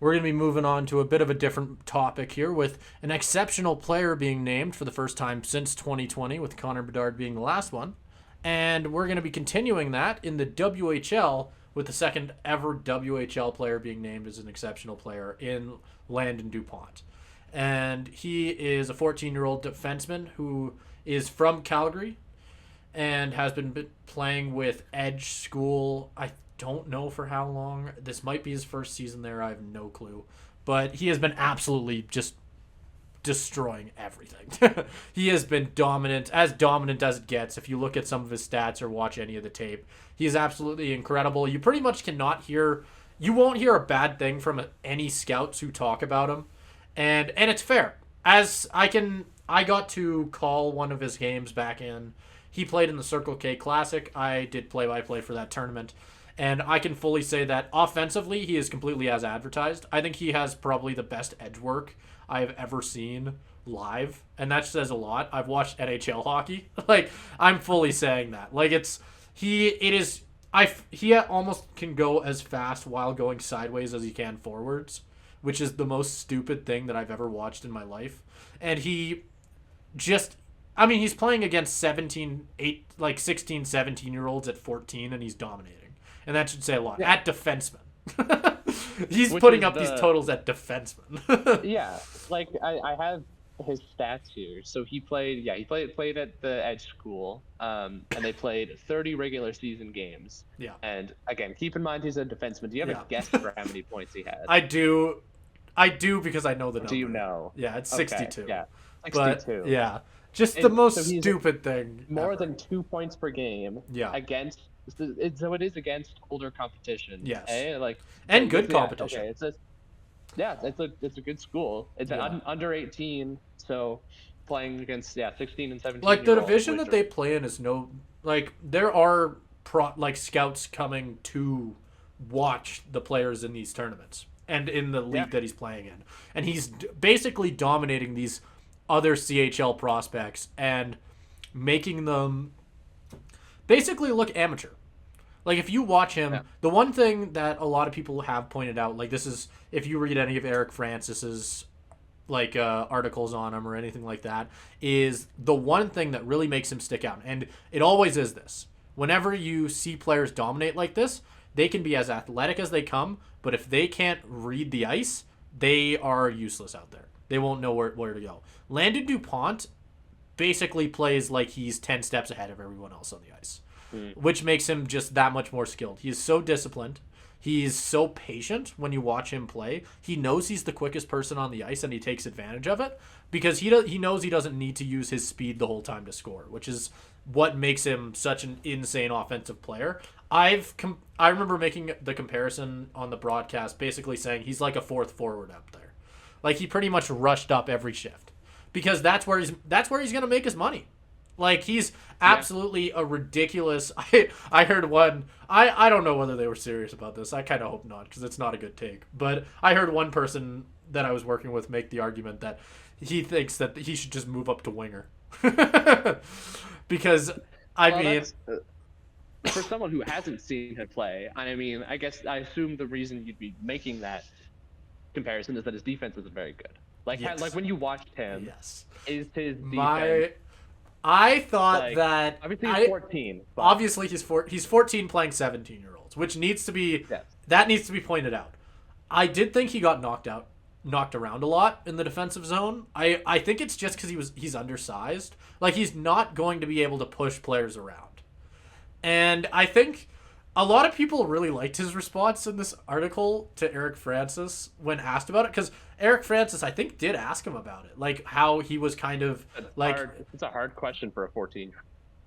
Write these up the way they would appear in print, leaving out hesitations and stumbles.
we're going to be moving on to a bit of a different topic here with an exceptional player being named for the first time since 2020, with Connor Bedard being the last one. And we're going to be continuing that in the WHL with the second ever WHL player being named as an exceptional player in Landon DuPont. And he is a 14-year-old defenseman who is from Calgary and has been playing with Edge School. I don't know for how long. This might be his first season there. I have no clue. But he has been absolutely just destroying everything. He has been dominant as it gets. If you look at some of his stats or watch any of the tape, he is absolutely incredible. You pretty much you won't hear a bad thing from any scouts who talk about him. And it's fair. I got to call one of his games back in. He played in the Circle K Classic. I did play-by-play for that tournament. And I can fully say that offensively, he is completely as advertised. I think he has probably the best edge work I have ever seen live. And that says a lot. I've watched NHL hockey. I'm fully saying that. He almost can go as fast while going sideways as he can forwards, which is the most stupid thing that I've ever watched in my life. And he's playing against 16, 17-year-olds at 14, and he's dominating. And that should say a lot. Yeah. At defenseman. He's putting up these totals at defenseman. Yeah. I have his stats here. So he played at the Edge School, and they played 30 regular season games. Yeah. And again, keep in mind he's a defenseman. Do you have a guess for how many points he had? I do because I know the number. Do you know? Yeah, it's 62. Okay, yeah, 62. But, yeah, just the most stupid thing. More ever. than 2 points per game. Yeah. Against. So it is against older competition. Yes. And good competition. Okay. It's a good school. It's under 18, so playing against 16 and 17. The division that they play in is there are scouts coming to watch the players in these tournaments and in the league that he's playing in, and he's basically dominating these other CHL prospects and making them basically look amateur. If you watch him, the one thing that a lot of people have pointed out, this is, if you read any of Eric Francis's articles on him or anything like that, is the one thing that really makes him stick out. And it always is this. Whenever you see players dominate like this, they can be as athletic as they come, but if they can't read the ice, they are useless out there. They won't know where to go. Landon DuPont basically plays like he's 10 steps ahead of everyone else on the ice, which makes him just that much more skilled. He's so disciplined. He's so patient when you watch him play. He knows he's the quickest person on the ice, and he takes advantage of it because he knows he doesn't need to use his speed the whole time to score, which is what makes him such an insane offensive player. I remember making the comparison on the broadcast, basically saying he's like a fourth forward up there. He pretty much rushed up every shift. Because that's where he's going to make his money. He's absolutely a ridiculous. I heard one. I don't know whether they were serious about this. I kind of hope not, because it's not a good take. But I heard one person that I was working with make the argument that he thinks that he should just move up to winger. Because for someone who hasn't seen him play, I assume the reason you'd be making that comparison is that his defense isn't very good. When you watched him, is his defense... I thought that... Obviously he's 14. But... Obviously he's 14 playing 17-year-olds, which needs to be... Yes. That needs to be pointed out. I did think he got knocked around a lot in the defensive zone. I think it's just because he's undersized. He's not going to be able to push players around. And I think... A lot of people really liked his response in this article to Eric Francis when asked about it, because Eric Francis, I think, did ask him about it, how he was kind of It's a hard question for a 14.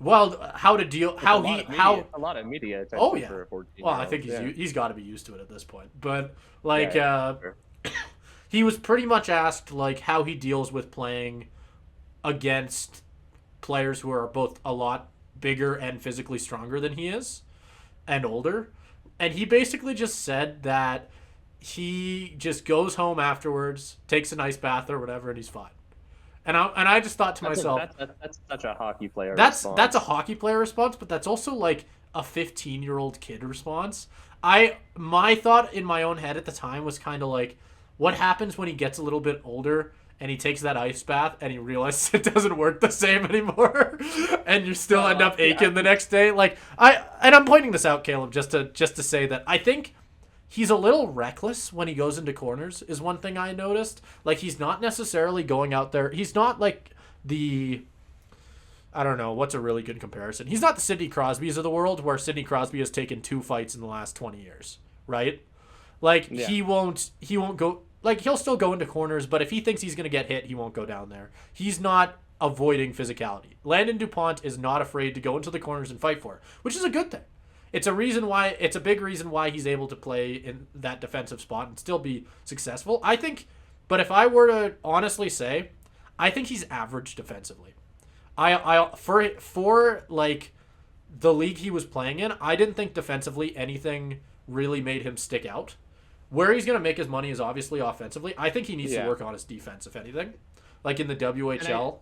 Well, how to deal? A lot of media attention. Oh yeah. For a 14. Well, I think he's got to be used to it at this point. But sure. He was pretty much asked how he deals with playing against players who are both a lot bigger and physically stronger than he is. And older, and he basically just said that he just goes home afterwards, takes a nice bath or whatever, and he's fine. And I just thought to myself, that's such a hockey player. That's a hockey player response, but that's also a 15-year-old kid response. my thought in my own head at the time was kind of like, what happens when he gets a little bit older and he takes that ice bath and he realizes it doesn't work the same anymore, and you still end up aching the next day. Like I'm pointing this out, Caleb, just to say that I think he's a little reckless when he goes into corners is one thing I noticed. Like, he's not necessarily going out there. He's not like I don't know, what's a really good comparison? He's not the Sidney Crosbys of the world, where Sidney Crosby has taken 2 fights in the last 20 years, right? Like, he won't go, like, he'll still go into corners, but if he thinks he's going to get hit, he won't go down there. He's not avoiding physicality. Landon DuPont is not afraid to go into the corners and fight for it, which is a good thing. It's a big reason why he's able to play in that defensive spot and still be successful, I think. But if I were to honestly say, I think he's average defensively. For like the league he was playing in, I didn't think defensively anything really made him stick out. Where he's going to make his money is obviously offensively. I think he needs to work on his defense, if anything. Like in the WHL.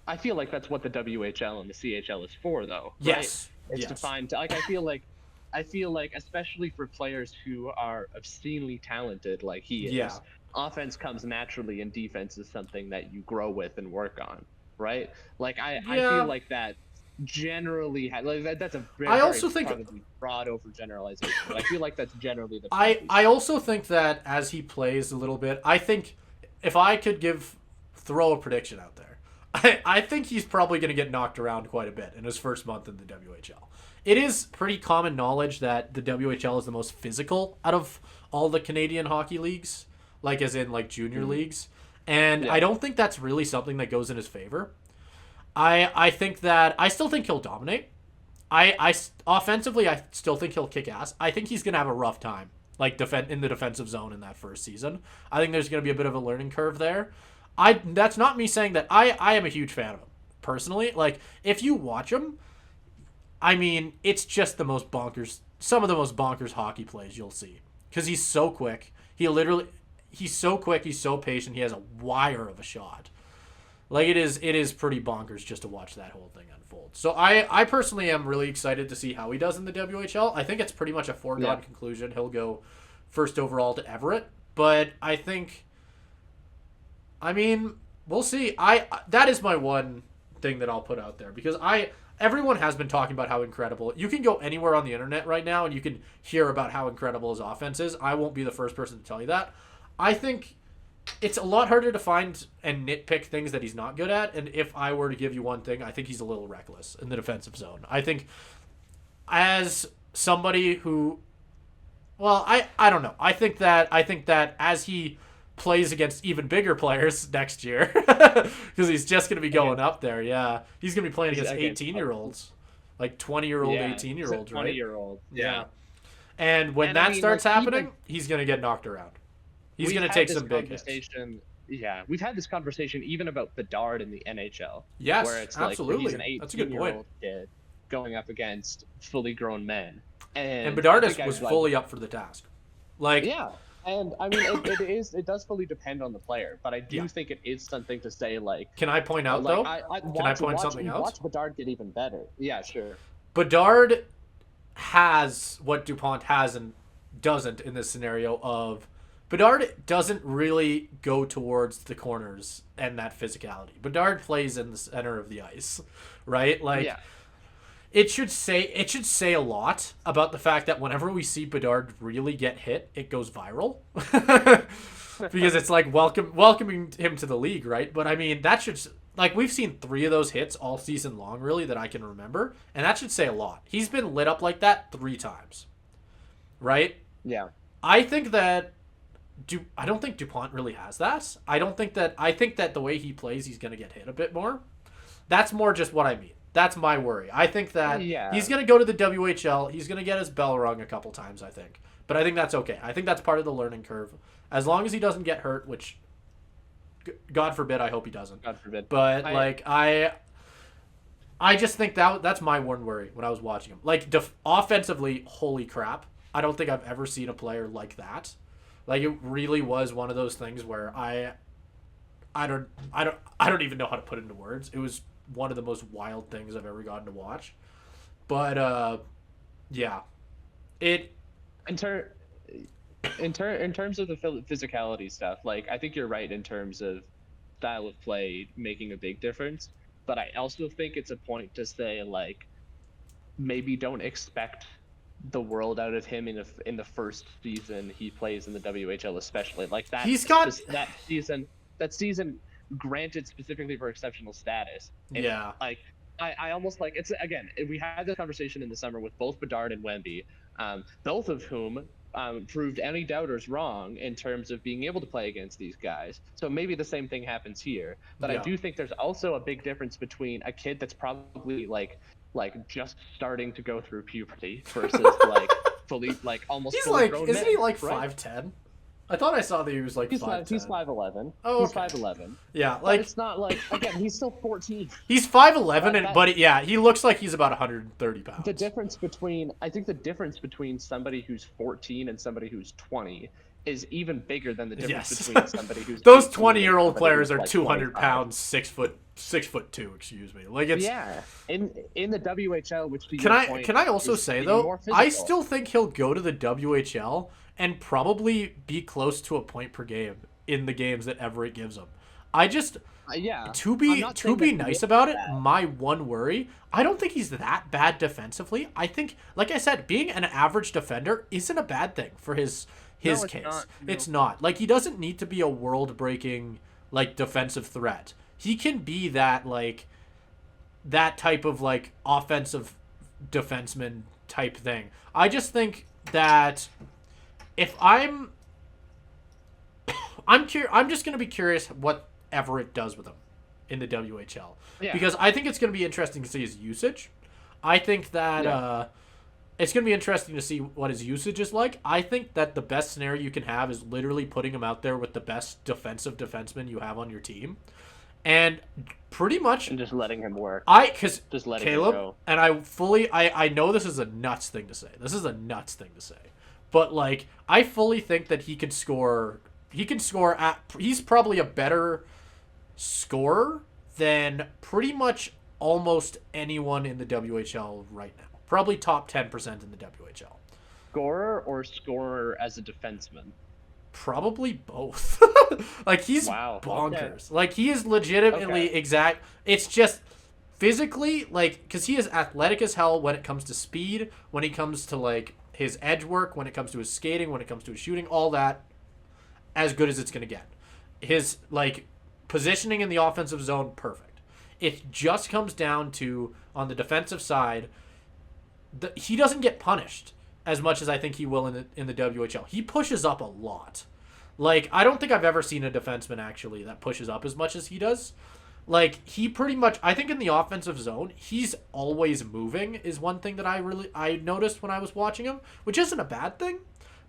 I feel like that's what the WHL and the CHL is for, though. Yes. Right? It's to find, like, I feel like especially for players who are obscenely talented like he is, offense comes naturally and defense is something that you grow with and work on. Right? Like, I feel like that generally that's a very, probably broad overgeneralization, but I feel like that's generally the I also think that as he plays a little bit, I think if I could throw a prediction out there, I think he's probably going to get knocked around quite a bit in his first month in the WHL. It is pretty common knowledge that the WHL is the most physical out of all the Canadian hockey leagues, like as in like junior leagues. And I don't think that's really something that goes in his favor. I think that I still think he'll dominate. Offensively, I still think he'll kick ass. I think he's gonna have a rough time, like in the defensive zone in that first season. I think there's gonna be a bit of a learning curve there. That's not me saying that I am a huge fan of him personally. Like, if you watch him, I mean, it's just some of the most bonkers hockey plays you'll see, because he's so quick. He's so quick, he's so patient, he has a wire of a shot. Like, it is pretty bonkers just to watch that whole thing unfold. So I personally am really excited to see how he does in the WHL. I think it's pretty much a foregone conclusion. He'll go first overall to Everett. But I think, I mean, we'll see. That is my one thing that I'll put out there, because everyone has been talking about how incredible. You can go anywhere on the internet right now and you can hear about how incredible his offense is. I won't be the first person to tell you that. I think it's a lot harder to find and nitpick things that he's not good at. And if I were to give you one thing, I think he's a little reckless in the defensive zone. I think as somebody who, well, I don't know. I think that as he plays against even bigger players next year, because he's just going to be going up there. Yeah. He's going to be playing against 18-year-olds, like 20-year-old, 18-year-olds, right? 20-year-old. Yeah. And when that starts happening, he's going to get knocked around. He's going to take some big hits. Yeah, we've had this conversation even about Bedard in the NHL. Yes, where it's absolutely. Like he's an 18-year-old kid going up against fully grown men. And Bedard was fully up for the task. Like, yeah, and I mean, it does fully depend on the player, but I do think it is something to say, like... Can I point out, though? Can I point something out? Watch Bedard get even better. Yeah, sure. Bedard has what DuPont has and doesn't in this scenario of... Bedard doesn't really go towards the corners and that physicality. Bedard plays in the center of the ice, right? Like, it should say a lot about the fact that whenever we see Bedard really get hit, it goes viral. Because it's like welcoming him to the league, right? But I mean, that should, like, we've seen 3 of those hits all season long, really, that I can remember, and that should say a lot. He's been lit up like that 3 times, right? Yeah. I think that I don't think DuPont really has that. I think that the way he plays, he's going to get hit a bit more. That's more just what I mean. That's my worry. I think that he's going to go to the WHL. He's going to get his bell rung a couple times, I think. But I think that's okay. I think that's part of the learning curve. As long as he doesn't get hurt, which, God forbid, I hope he doesn't. God forbid. But, I just think that's my one worry when I was watching him. Like, offensively, holy crap. I don't think I've ever seen a player like that. Like, it really was one of those things where I don't even know how to put it into words. It was one of the most wild things I've ever gotten to watch. But yeah, It in ter- in terms of the physicality stuff, like I think you're right in terms of style of play making a big difference, but I also think it's a point to say like maybe don't expect the world out of him in the first season he plays in the WHL, especially like he's got that season granted specifically for exceptional status. Yeah. Like I almost like it's again we had this conversation in the summer with both Bedard and Wemby, both of whom proved any doubters wrong in terms of being able to play against these guys. So maybe the same thing happens here. But I do think there's also a big difference between a kid that's probably like just starting to go through puberty versus like fully like almost he's fully like grown isn't men, he like right? 5'10"? I thought I saw that he was like 5'10". He's 5'11". Oh, okay. He's 5'11". Yeah, like like it's not like again he's still 14. He's 5'11", but yeah, he looks like he's about 130 pounds. The difference between somebody who's 14 and somebody who's 20 is even bigger than the difference between somebody who's those 20-year-old players are like 200 pounds, 6'2", excuse me. Like it's in the WHL, which to can I also say though, I still think he'll go to the WHL and probably be close to a point per game in the games that Everett gives him. I just to be nice about it, my one worry, I don't think he's that bad defensively. I think, like I said, being an average defender isn't a bad thing for his case. It's not. Like, he doesn't need to be a world-breaking, like, defensive threat. He can be that, like, that type of, like, offensive defenseman type thing. I just think that if I'm just going to be curious what Everett does with him in the WHL. Because I think it's going to be interesting to see his usage. I think that it's going to be interesting to see what his usage is like. I think that the best scenario you can have is literally putting him out there with the best defensive defenseman you have on your team. And pretty much... And just letting him work. Because Caleb, him go. And I know this is a nuts thing to say. But, like, I fully think that he can score... He's probably a better scorer than pretty much almost anyone in the WHL right now. Probably top 10% in the WHL. Scorer or scorer as a defenseman? Probably both. Like, he's bonkers. Okay. Like, he is legitimately exact. It's just physically, like, because he is athletic as hell when it comes to speed, when it comes to, like, his edge work, when it comes to his skating, when it comes to his shooting, all that, as good as it's going to get. His, like, positioning in the offensive zone, perfect. It just comes down to, on the defensive side, he doesn't get punished as much as I think he will in the WHL. He pushes up a lot. Like, I don't think I've ever seen a defenseman, actually, that pushes up as much as he does. Like, he pretty much... I think in the offensive zone, he's always moving is one thing that I noticed when I was watching him, which isn't a bad thing,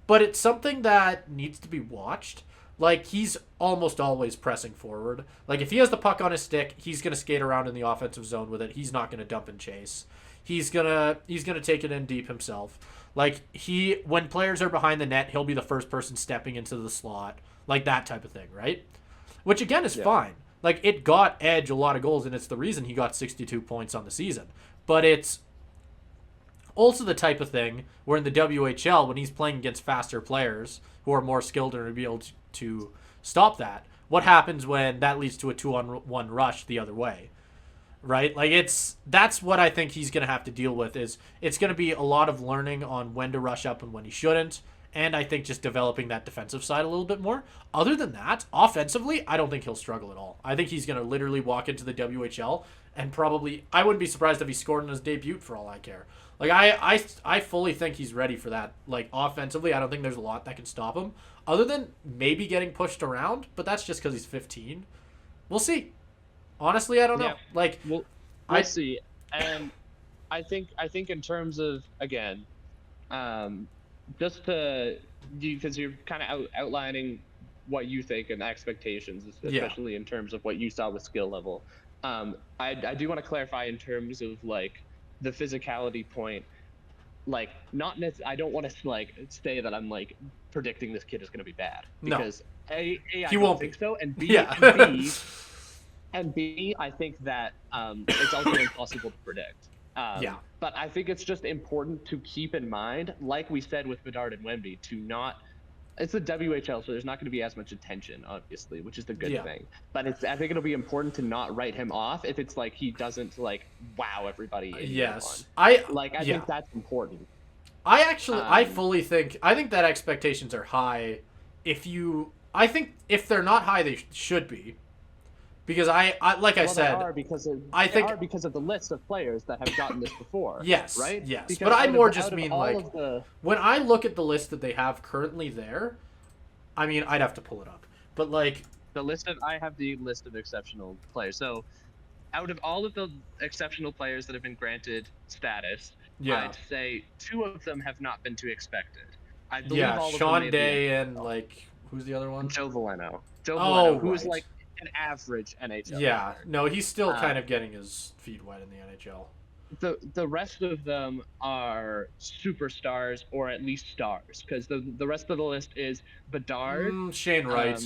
but it's something that needs to be watched. Like, he's almost always pressing forward. Like, if he has the puck on his stick, he's going to skate around in the offensive zone with it. He's not going to dump and chase. He's gonna take it in deep himself. Like, when players are behind the net, he'll be the first person stepping into the slot. Like, that type of thing, right? Which, again, is fine. Like, it got Edge a lot of goals, and it's the reason he got 62 points on the season. But it's also the type of thing where in the WHL, when he's playing against faster players who are more skilled and are be able to stop that, what happens when that leads to a 2-on-1 rush the other way? Right? Like, that's what I think he's going to have to deal with. Is it's going to be a lot of learning on when to rush up and when he shouldn't. And I think just developing that defensive side a little bit more. Other than that, offensively, I don't think he'll struggle at all. I think he's going to literally walk into the WHL and probably... I wouldn't be surprised if he scored in his debut for all I care. Like, I fully think he's ready for that. Like, offensively, I don't think there's a lot that can stop him. Other than maybe getting pushed around, but that's just because he's 15. We'll see. Honestly, I don't know. Like, we'll see. And I think in terms of, again, just to, because you're kind of outlining what you think and expectations, especially in terms of what you saw with skill level. I do want to clarify in terms of, like, the physicality point. Like, not necessarily, I don't want to, like, say that I'm, like, predicting this kid is going to be bad. Because I don't think so, and B, I think that it's also impossible to predict. Yeah. But I think it's just important to keep in mind, like we said with Bedard and Wemby, to not. It's the WHL, so there's not going to be as much attention, obviously, which is the good thing. But I think it'll be important to not write him off if it's like he doesn't like wow everybody in year one. I think that's important. I fully think that expectations are high. I think if they're not high, they should be. Because I said, they are because of the list of players that have gotten this before. Yes, right. Yes, because but I more just mean like when I look at the list that they have currently there. I mean, I'd have to pull it up, but like I have the list of exceptional players. So, out of all of the exceptional players that have been granted status, I'd say 2 of them have not been to expected. I believe all of Sean them Day and like who's the other one? Joe Veleno. Who is like an average NHL. Yeah, player. No, he's still kind of getting his feet wet in the NHL. The rest of them are superstars or at least stars, because the rest of the list is Bedard, Shane Wright.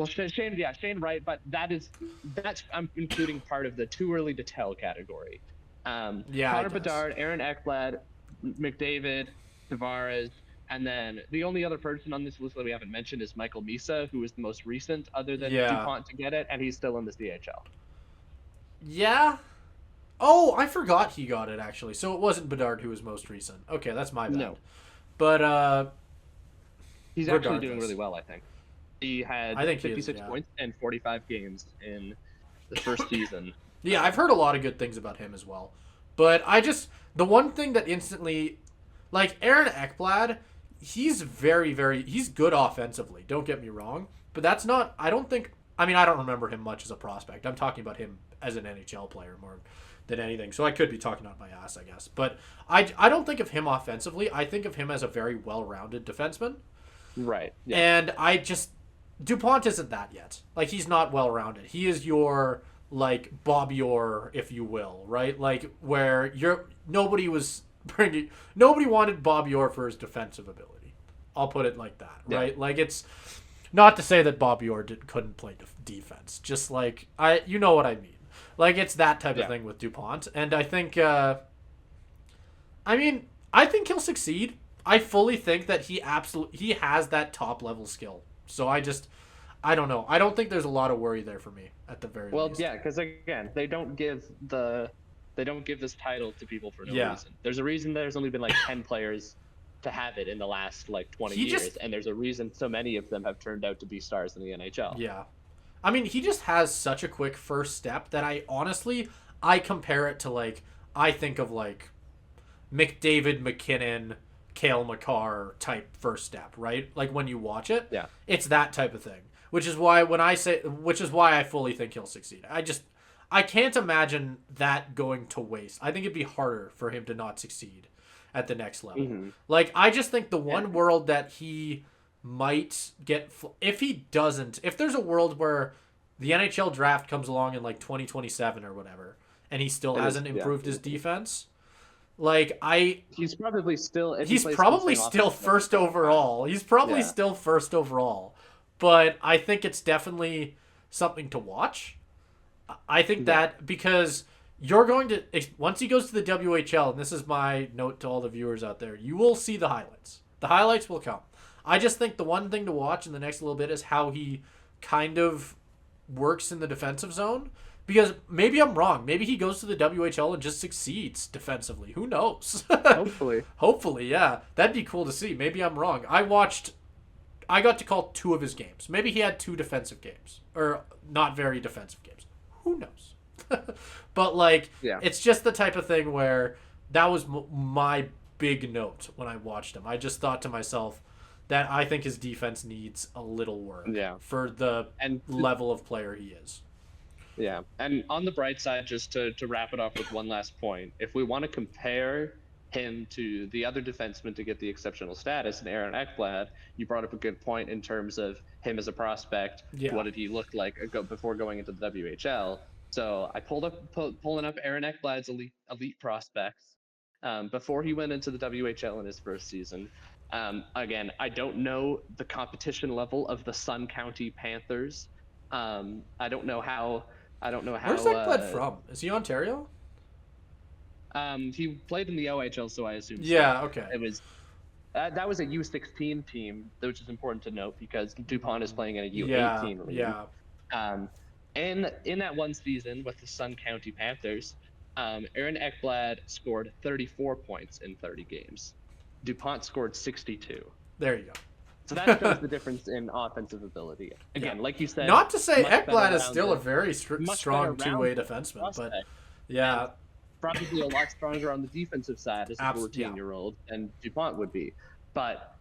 Shane Wright, but that's I'm including part of the too early to tell category. Connor Bedard, Aaron Ekblad, McDavid, Tavares. And then the only other person on this list that we haven't mentioned is Michael Misa, who is the most recent other than DuPont to get it, and he's still in the CHL. Yeah. Oh, I forgot he got it, actually. So it wasn't Bedard who was most recent. Okay, that's my bad. No. But, he's actually doing really well, I think. He had 56 points and 45 games in the first season. Yeah, I've heard a lot of good things about him as well. But the one thing that instantly, like Aaron Ekblad, he's he's good offensively. Don't get me wrong, but that's not. I don't remember him much as a prospect. I'm talking about him as an NHL player more than anything. So I could be talking out my ass, I guess. But I don't think of him offensively. I think of him as a very well-rounded defenseman. Right. Yeah. And DuPont isn't that yet. Like, he's not well-rounded. He is your like Bobby Orr, if you will, right? Like where nobody wanted Bobby Orr for his defensive ability. I'll put it like that, right? Yeah. Like, it's not to say that Bobby Orr couldn't play defense. Just like you know what I mean. Like, it's that type of thing with DuPont, and I think I think he'll succeed. I fully think that he has that top level skill. So I don't know. I don't think there's a lot of worry there for me at the very least. Well, yeah, because again, they don't give this title to people for no reason. There's a reason there's only been like 10 players to have it in the last like 20 years, and there's a reason so many of them have turned out to be stars in the NHL. Yeah. I mean, he just has such a quick first step that I compare it to, like, I think of like McDavid, McKinnon, Cale Makar type first step, right? Like when you watch it, it's that type of thing. Which is why I fully think he'll succeed. I can't imagine that going to waste. I think it'd be harder for him to not succeed at the next level. Mm-hmm. Like, I just think the one world that he might get, if there's a world where the NHL draft comes along in like 2027 or whatever, and he still hasn't improved his defense, like he's probably still first overall. He's probably still first overall. But I think it's definitely something to watch. I think that because you're going to, once he goes to the WHL, and this is my note to all the viewers out there, you will see the highlights. The highlights will come. I just think the one thing to watch in the next little bit is how he kind of works in the defensive zone. Because maybe I'm wrong. Maybe he goes to the WHL and just succeeds defensively. Who knows? Hopefully, yeah. That'd be cool to see. Maybe I'm wrong. I got to call 2 of his games. Maybe he had 2 defensive games. Or not very defensive games. Who knows? But, like, it's just the type of thing where that was my big note when I watched him. I just thought to myself that I think his defense needs a little work for the level of player he is. Yeah. And on the bright side, just to wrap it off with one last point, if we want to compare him to the other defenseman to get the exceptional status, and Aaron Ekblad, you brought up a good point in terms of him as a prospect. What did he look like before going into the WHL? So I pulling up Aaron Ekblad's elite prospects before he went into the WHL in his first season. Again, I don't know the competition level of the Sun County Panthers. I don't know how. Where's Ekblad from? Is he Ontario? He played in the OHL, so I assume. Yeah. So. Okay. It was. That was a U16 team, which is important to note because DuPont is playing in a U18 league. Yeah. And in that one season with the Sun County Panthers, Aaron Ekblad scored 34 points in 30 games. DuPont scored 62. There you go. So that shows the difference in offensive ability. Again, like you said. Not to say Ekblad is still a very strong two-way defenseman, prospect, but yeah. Probably a lot stronger on the defensive side as a 14-year-old than DuPont would be. But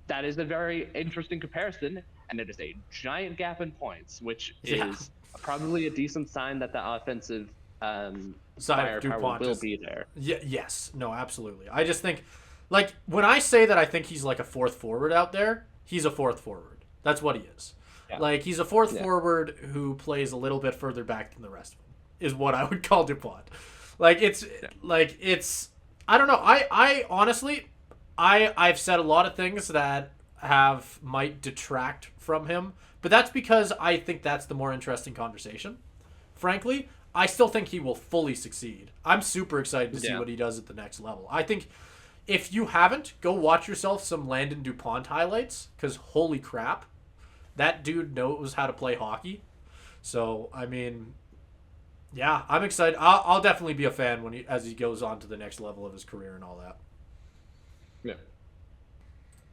that is a very interesting comparison, and it is a giant gap in points, which is probably a decent sign that the offensive firepower will be there. Yes. No, absolutely. I just think, like, when I say that I think he's like a fourth forward out there, he's a fourth forward. That's what he is. Yeah. Like, he's a fourth forward who plays a little bit further back than the rest of them, is what I would call DuPont. Like, it's I don't know. I honestly, I've said a lot of things that might detract from him, but that's because I think that's the more interesting conversation. Frankly, I still think he will fully succeed. I'm super excited to see what he does at the next level. I think if you haven't, go watch yourself some Landon DuPont highlights, because holy crap, that dude knows how to play hockey. So, I mean, yeah, I'm excited. I'll definitely be a fan as he goes on to the next level of his career and all that. Yeah.